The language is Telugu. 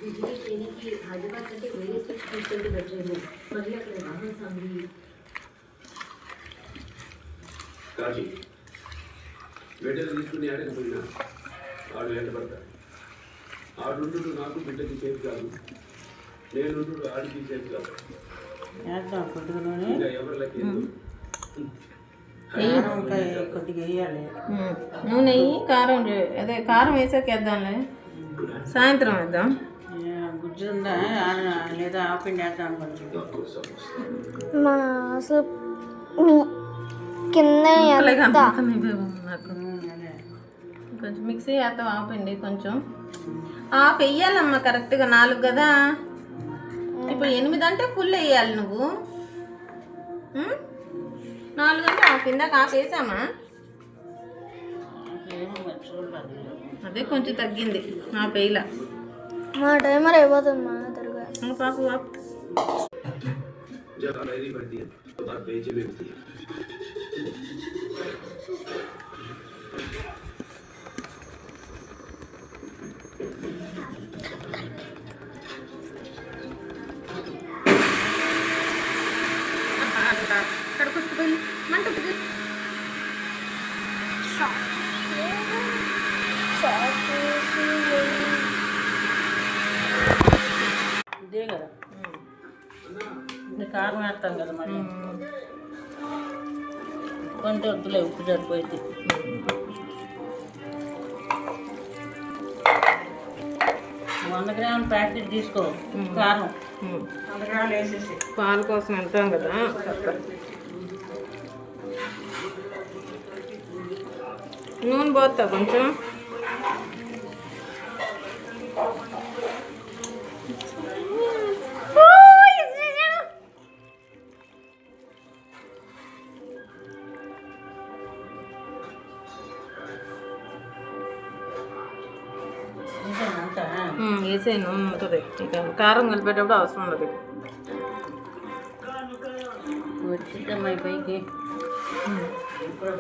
बिजनेस लेने की हैदराबाद कंటే వేరే స్టేట్స్ తీసుకెళ్తే బెటర్ ఏమో మళ్ళీ అక్కడ రాహుల్ సాంఘి కాజీ బిడ్డలు తీసుకుని ఆడకపోయినా ఆడు వెంటబడతాడు ఆడుండు నాకు బిడ్డకి సేఫ్ కాదు నేను ఆడికి సేఫ్ కాదు ఇంకా ఎవరికి కొద్దిగా వేయాలి నూనె కారం అదే కారం వేసాక వేద్దాంలే సాయంత్రం వేద్దాం గుజ్జు ఉందా లేదా ఆపిండి వేద్దాం కొంచెం మా అసలు కింద ఎంత నాకు కొంచెం మిక్సీ వేస్తాం ఆపండి కొంచెం ఆఫ్ వేయాలమ్మా కరెక్ట్గా 4 కదా ఇప్పుడు 8 అంటే ఫుల్ వేయాలి నువ్వు 4 అంటే ఆఫ్ ఇందాక ఆఫ్ వేసామా అదే కొంచెం తగ్గింది ఆ పేల మా టైమర్ అయిపోతుంది మా త్వరగా పాపు जब मेरी बढ़ती है तो बात बेचे में होती है ఇదే కదా కారం వేస్తాం కదా మళ్ళీ కొంచెం వద్దులే ఉప్పు సరిపోయింది 100 గ్రాముల ప్యాకెట్ తీసుకో కారం 100 గ్రాములు వేసేసి పాల కోసం వెళ్తాం కదా నూనె పోతా కొంచెం వేసే నూనె ఉంటుంది ఇక కారం కలిపేటప్పుడు అవసరం ఉండదు వచ్చిందమ్మా పైకి ఇప్పుడు